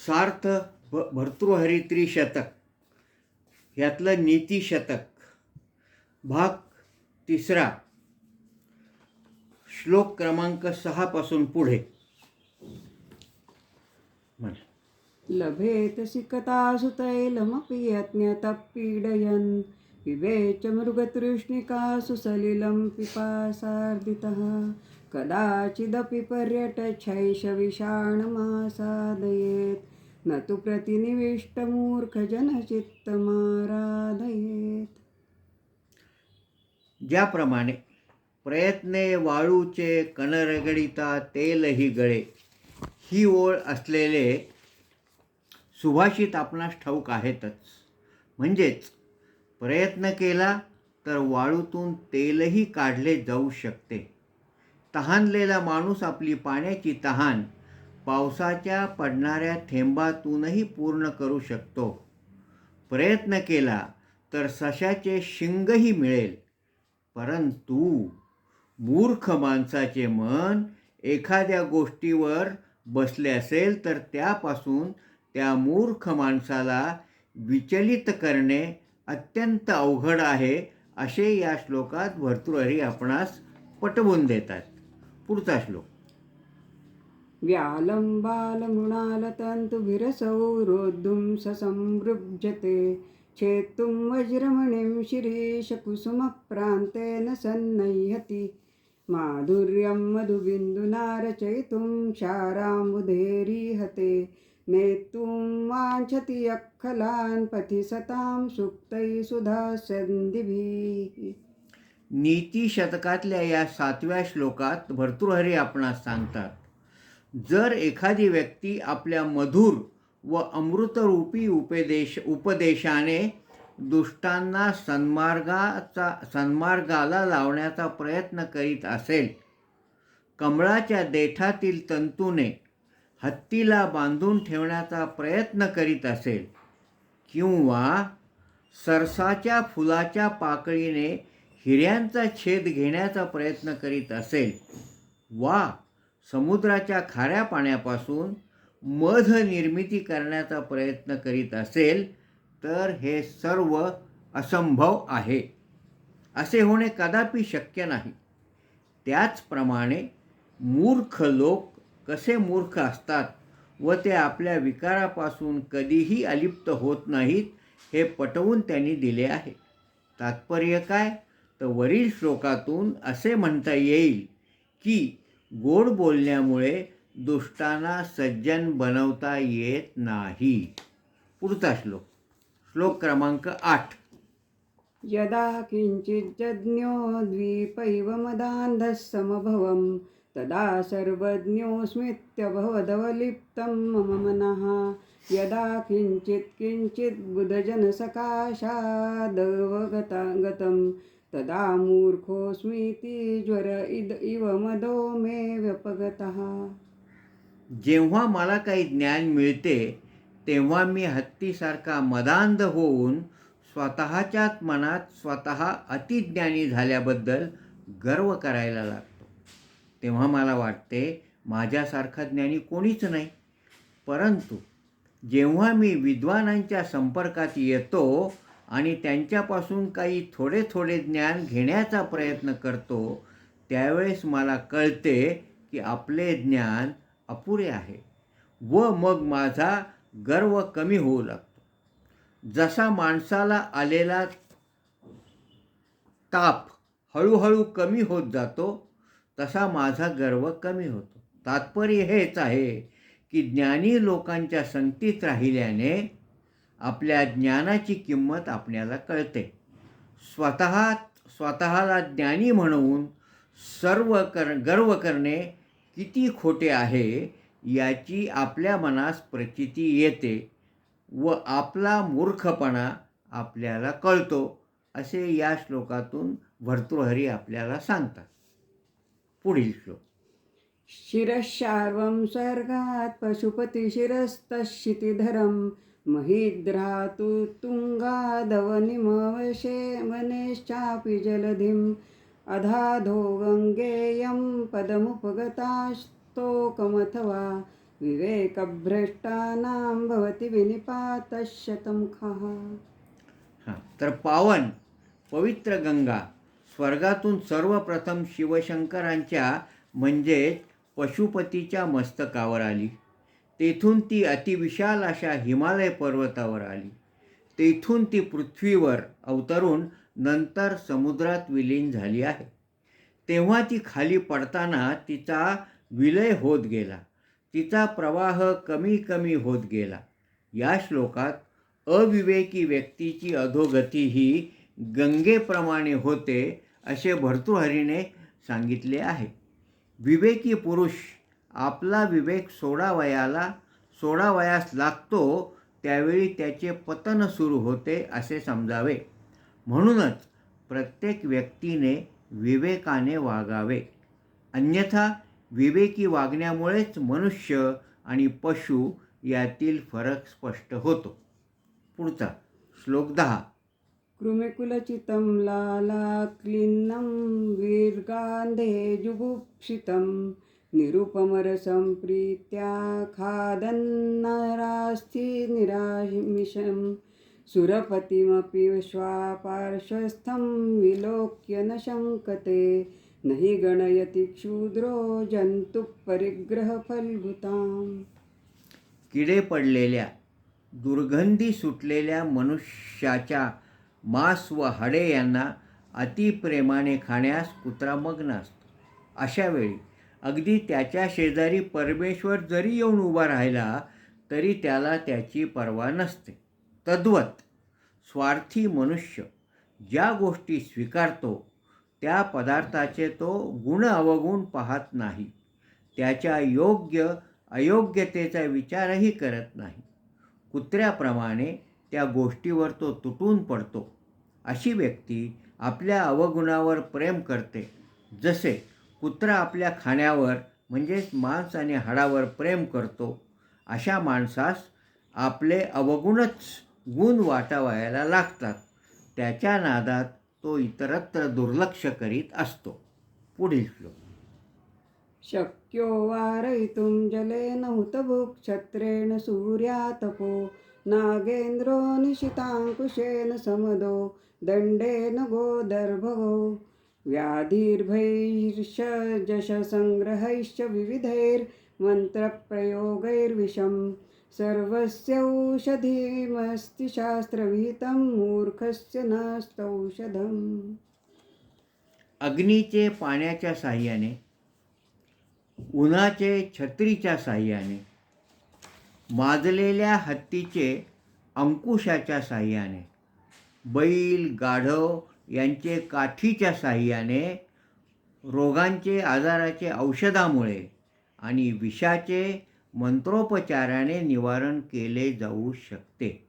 सार्थ भर्तृहरी त्रिशतक यातलं नीतिशतक भाग 3 श्लोक क्रमांक 6 पासून पुढे. लभेत सिकतासु तैलमपि यज्ञतपीडयन् विवेच मृगतृष्णिकासु सलिलं पिपासार्दितः कदाचिदपि पर्यटच्छैषविषाणमासादयेत् न तु प्रतिनिविष्टमूर्खजनचित्तमाराधयेत्. ज्याप्रमाणे प्रयत्ने वाळूचे कणरगडिता तेलही गळे ही ओळ असलेले सुभाषित आपणास ठाऊक आहेतच. म्हणजेच प्रयत्न केला तर वाळूतून तेलही काढले जाऊ शकते. तहानलेला माणूस आपली पाण्याची तहान पावसाच्या पडणाऱ्या थेंबातूनही पूर्ण करू शकतो. प्रयत्न केला तर सशाचे शिंगही मिळेल. परंतु मूर्ख माणसाचे मन एखाद्या गोष्टीवर बसले असेल तर त्यापासून त्या मूर्ख माणसाला विचलित करणे अत्यंत अवघड आहे, असे या श्लोकात भर्तृहरी आपणास पटवून देतात. पुढचा श्लोक. व्यालंबालमृणालतन्तुभिरसौ रोद्धुं ससंमृज्यते छेत्तुं वज्रमणिं शिरीशकुसुमप्रान्तेन सन्नह्यति माधुर्यं मधुबिन्दुना रचयितुं क्षाराम्बुधेरीहते नेतुं वाञ्छति यक्खलान् पथि सतां सुक्तैः सुधास्यन्दिभिः. नीती शतकातल्या या 7व्या श्लोकात भर्तृहरी आपणास सांगतात, जर एखादी व्यक्ती आपल्या मधुर व अमृतरूपी उपदेशाने दुष्टांना सन्मार्गाला लावण्याचा प्रयत्न करीत असेल, कमळाच्या देठातील तंतूने हत्तीला बांधून ठेवण्याचा प्रयत्न करीत असेल, किंवा सरसाच्या फुलाच्या पाकळीने हिऱ्यांचा छेद घेण्याचा प्रयत्न करीत असेल, वा समुद्राच्या खाऱ्या पाण्यापासून मध निर्मिती करण्याचा प्रयत्न करीत असेल, तर हे सर्व असंभव आहे. असे होणे कदापि शक्य नाही. त्याचप्रमाणे मूर्ख लोक कसे मूर्ख असतात व ते आपल्या विकारापासून कधीही अलिप्त होत नाहीत, हे पटवून त्यांनी दिले आहे. तात्पर्य काय, तर वरील श्लोकातून असे म्हणता येईल की गोड बोलण्यामुळे दुष्टांना सज्जन बनवता येत नाही. पुढचा श्लोक. श्लोक क्रमांक 8. यदा किंचिज्जज्ञो द्वीपैव मदान्धः समभवम् तदा सर्वज्ञोऽस्मीत्यभवदवलिप्तं मम मनः यदा किंचित् बुधजनसकाशादवगतं तदा मूर्खोऽस्मीति ज्वर इव मदो मे व्यपगतः. जेव्हा मला काही ज्ञान मिळते तेव्हा मी हत्तीसारखा मदांध होऊन स्वतःच्याच मनात स्वतः अतिज्ञानी झाल्याबद्दल गर्व करायला लागतो. तेव्हा मला वाटते माझ्यासारखा ज्ञानी कोणीच नाही. परंतु जेव्हा मी विद्वानांच्या संपर्कात येतो आणि त्यांच्यापासून काही थोडे थोडे ज्ञान घेण्याचा प्रयत्न करतो, त्यावेळेस मला कळते की आपले ज्ञान अपुरे आहे व मग माझा गर्व कमी होऊ लागतो. जसा माणसाला आलेला ताप हळूहळू कमी होत जातो, तसा माझा गर्व कमी होतो. तात्पर्य हेच आहे की ज्ञानी लोकांच्या संगतीत राहिल्याने आपल्या ज्ञानाची किंमत आपल्याला कळते. स्वतःला ज्ञानी म्हणून गर्व करणे किती खोटे आहे याची आपल्या मनास प्रचिती येते व आपला मूर्खपणा आपल्याला कळतो, असे या श्लोकातून भर्तृहरी आपल्याला सांगतात. पुढील श्लोक. शिरःशार्वं स्वर्गात् पशुपतिशिरस्तक्षितिधरं महिद्रातु तुङ्गादवनिमवशे वनेश्चापि जलधिम् अधाधो गङ्गेयं पदमुपगतास्तोकमथवा विवेकभ्रष्टानां भवति विनिपातः शतमुखः. तर पावन पवित्र गंगा स्वर्गातून सर्वप्रथम शिवशंकरांच्या म्हणजेच पशुपतीच्या मस्तकावर आली. तेथून ती अतिविशाल अशा हिमालय पर्वतावर आली. तेथून ती पृथ्वीवर अवतरून नंतर समुद्रात विलीन झाली आहे. तेव्हा ती खाली पडताना तिचा विलय होत गेला. तिचा प्रवाह कमी कमी होत गेला. या श्लोकात अविवेकी व्यक्तीची अधोगती ही गंगेप्रमाणे होते असे भर्तृहरीने सांगितले आहे. विवेकी पुरुष आपला विवेक सोडावयास लागतो त्यावेळी त्याचे पतन सुरू होते असे समजावे. म्हणूनच प्रत्येक व्यक्तीने विवेकाने वागावे. अन्यथा विवेकी वागण्यामुळेच मनुष्य आणि पशु यातील फरक स्पष्ट होतो. पुढचा श्लोक 10. कृमिकुलचितं लालाक्लिन्नं वीर्गान्धे जुगुप्सितं निरुपमरसं प्रीत्या खादन्नरास्ति निरामिषं सुरपतिमपि श्वापार्श्वस्थं विलोक्य न शङ्कते न हि गणयति क्षुद्रो जन्तुः परिग्रहफलभूताम्. किडे पडलेल्या दुर्गंधी सुटलेल्या मनुष्याच्या मांस व हाडे यांना अतिप्रेमाने खाण्यास कुत्रा मग्न असतो. अशा वेळी अगदी त्याच्या शेजारी परमेश्वर जरी येऊन उभा राहिला तरी त्याला त्याची पर्वा नसते. तद्वत स्वार्थी मनुष्य ज्या गोष्टी स्वीकारतो त्या पदार्थाचे तो गुण अवगुण पाहत नाही. त्याच्या योग्य अयोग्यतेचा विचारही करत नाही. कुत्र्याप्रमाणे त्या गोष्टीवर तो तुटून पडतो. अशी व्यक्ती आपल्या अवगुणावर प्रेम करते. जसे कुत्रा आपल्या खाण्यावर म्हणजेच मांस आणि हाडावर प्रेम करतो, अशा माणसास आपले अवगुणच गुण वाटावायला लागतात. त्याच्या नादात तो इतरत्र दुर्लक्ष करीत असतो. पुढील श्लोक. शक्यो वारयितुं जलेन हुतभुक् क्षत्रेण सूर्यातपो नागेन्द्रो निशिताङ्कुशेन समदो दण्डेन गोदर्भगो व्याधिर्भैर्षजशसङ्ग्रहैश्च विविधैर्मन्त्रप्रयोगैर्विषं सर्वस्यौषधिमस्ति शास्त्रविहितं मूर्खस्य नास्तौषधम्. अग्नीचे पाण्याच्या साह्याने, उन्हाचे छत्रीच्या साह्याने, माजलेल्या हत्तीचे अंकुशाच्या साह्याने, बैल गाढव यांचे काठीच्या साह्याने, रोगांचे आजाराचे औषधामुळे आणि विषाचे मंत्रोपचाराने निवारण केले जाऊ शकते.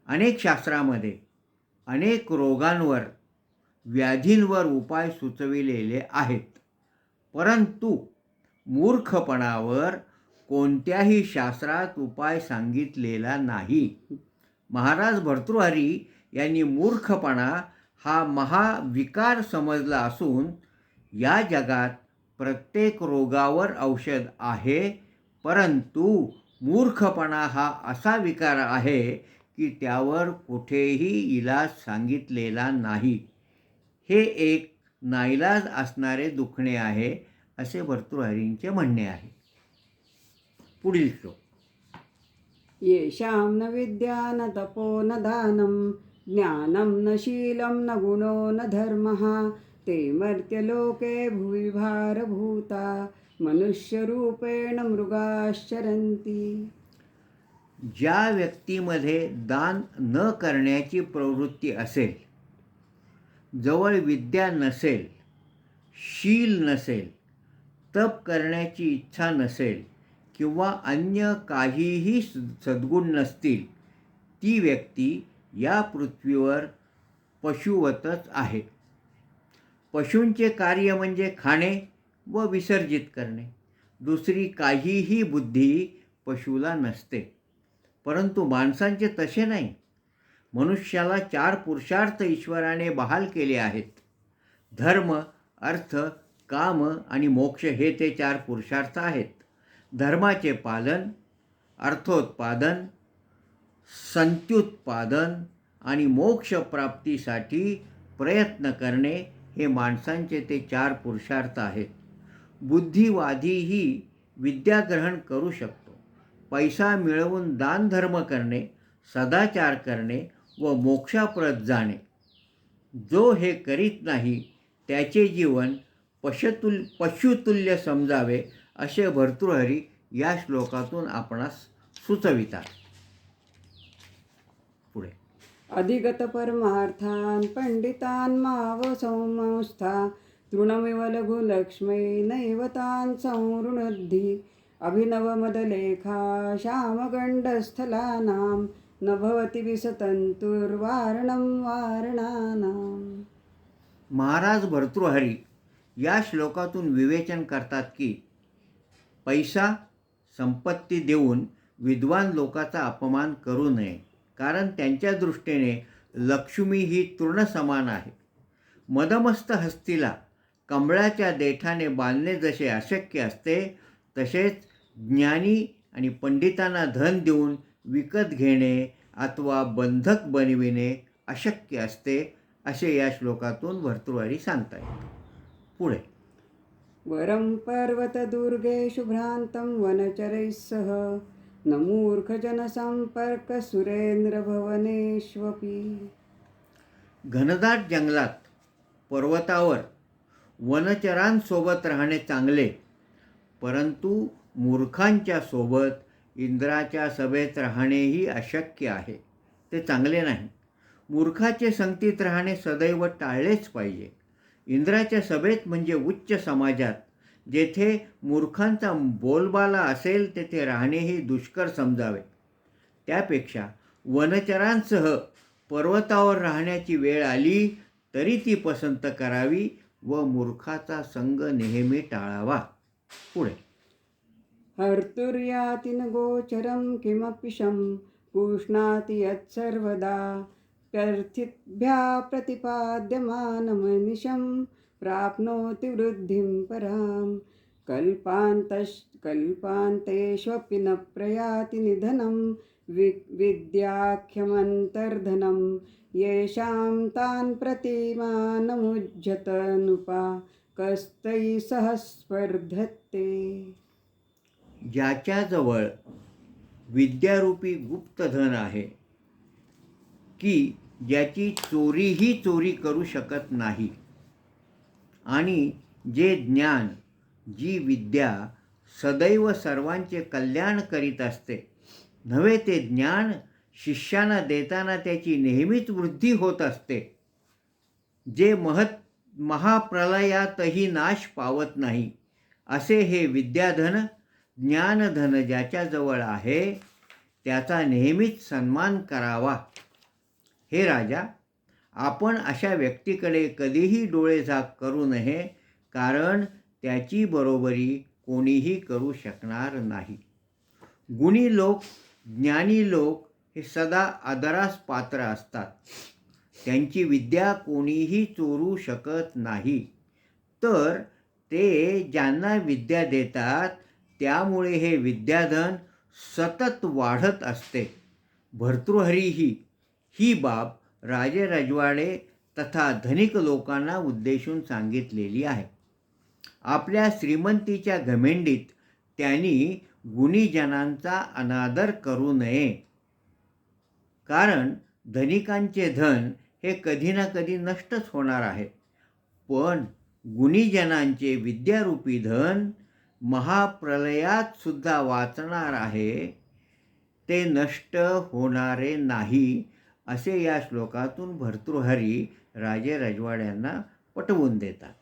अनेक शास्त्रामध्ये अनेक रोगांवर व्याधींवर उपाय सुचविलेले आहेत, परंतु मूर्खपणावर कोणत्याही शास्त्रात उपाय सांगितलेला नाही. महाराज भर्तृहरी यांनी मूर्खपणा हा महाविकार समजला असून या जगात प्रत्येक रोगावर औषध आहे, परंतु मूर्खपणा हा असा विकार आहे की त्यावर कुठेही इलाज सांगितलेला नाही. हे एक नाईलाज असणारे दुखणे आहे असे भर्तृहरींचे म्हणणे आहे. पुढील श्लोक. येषां न विद्या न तपो न दानं ज्ञानं न शीलं न गुणो न धर्मः ते मर्त्यलोके भुवि भारभूता मनुष्यरूपेण मृगाश्चरन्ति. ज्या व्यक्तीमध्ये दान न करण्याची प्रवृत्ती असेल, जवळ विद्या नसेल, शील नसेल, तप करण्याची इच्छा नसेल किंवा अन्य काहीही सद्गुण नसतील, ती व्यक्ती या पृथ्वीवर पशुवतच आहे. पशूंचे कार्य म्हणजे खाणे व विसर्जित करणे. दुसरी काहीही बुद्धी पशुला नसते. परंतु माणसांचे तसे नाही. मनुष्याला 4 पुरुषार्थ ईश्वराने बहाल केले आहेत. धर्म, अर्थ, काम आणि मोक्ष हे ते 4 पुरुषार्थ आहेत. धर्माचे पालन, अर्थोत्पादन, संत्युत्पादन आणि मोक्षप्राप्तीसाठी प्रयत्न करणे हे माणसांचे ते 4 पुरुषार्थ आहेत. बुद्धिवादीही विद्या ग्रहण करू शकतो. पैसा मिळवून दानधर्म करणे, सदाचार करणे व मोक्षाप्रत जाणे. जो हे करीत नाही त्याचे जीवन पशुतुल्य समजावे असे भर्तृहरी या श्लोकातून आपणास सुचवितात. पुढे अधिगत परमार्थान पंडितान माव संस्था तृणमिव लघुलक्ष्मै नैव तान् संवृणुद्धि अभिनवमदलेखा श्यामगण्डस्थलानां न भवति विसतन्तुर्वारणं वारणानाम्. महाराज भर्तृहरी या श्लोकातून विवेचन करतात की पैसा, संपत्ती देऊन विद्वान लोकाचा अपमान करू नये, कारण त्यांच्या दृष्टीने लक्ष्मी ही तृण समान आहे. मदमस्त हस्तीला कमळाच्या देठाने बांधणे जसे अशक्य असते, तसेच ज्ञानी आणि पंडितांना धन देऊन विकत घेणे अथवा बंधक बनविणे अशक्य असते, असे या श्लोकातून भर्तृहरी सांगतायत. पुढे वरं पर्वतदुर्गे शुभ्रान्तं वनचरैः सह न मूर्खजनसम्पर्कसुरेन्द्रभवनेष्वपि. घनदाट जंगलात, पर्वतावर वनचरांसोबत राहणे चांगले, परंतु मूर्खांच्या सोबत इंद्राच्या सभेत राहणेही अशक्य आहे, ते चांगले नाही. मूर्खाचे संगतीत राहणे सदैव टाळलेच पाहिजे. इंद्राच्या सभेत म्हणजे उच्च समाजात, जेथे मूर्खांचा बोलबाला असेल तेथे राहणेही दुष्कर समजावे. त्यापेक्षा वनचरांसह पर्वतावर राहण्याची वेळ आली तरी ती पसंत करावी व मूर्खाचा संग नेहमी टाळावा. पुढे हर्तुर्याति न गोचरं किमपि शं पुष्णाति यत्सर्वदा प्यर्थिभ्यः प्रतिपाद्यमानमनिशं प्राप्नोति वृद्धिं परां. कल्पान्तेष्वपि न प्रयाति निधनं विद्याख्यमन्तर्धनं येषां तान् प्रतिमानमुज्झत नुपा कस्तैः सह स्पर्धते. ज्याच्याजवळ विद्यारूपी गुप्तधन आहे, की ज्याची चोरीही चोरी करू शकत नाही, आणि जे ज्ञान, जी विद्या सदैव सर्वांचे कल्याण करीत असते, नव्हे ते ज्ञान शिष्यांना देताना त्याची नेहमीच वृद्धी होत असते, जे महाप्रलयातही नाश पावत नाही, असे हे विद्याधन, ज्ञानधन ज्याच्याजवळ आहे त्याचा नेहमीच सन्मान करावा. हे राजा, आपण अशा व्यक्तीकडे कधीही डोळेझाक करू नये, कारण त्याची बरोबरी कोणीही करू शकणार नाही. गुणी लोक, ज्ञानी लोक हे सदा आदरास पात्र असतात. त्यांची विद्या कोणीही चोरू शकत नाही. तर ते ज्यांना विद्या देतात त्यामुळे हे विद्याधन सतत वाढत असते. भर्तृहरीही ही बाब राजे रजवाडे तथा धनिक लोकांना उद्देशून सांगितलेली आहे. आपल्या श्रीमंतीच्या घमेंडीत त्यांनी गुणीजनांचा अनादर करू नये, कारण धनिकांचे धन हे कधी ना कधी नष्टच होणार आहे, पण गुणीजनांचे विद्यारूपी धन महाप्रलयात सुद्धा वाचणार आहे, ते नष्ट होणारे नाही, असे या श्लोकातून भर्तृहरी राजे रजवाड्यांना पटवून देतात.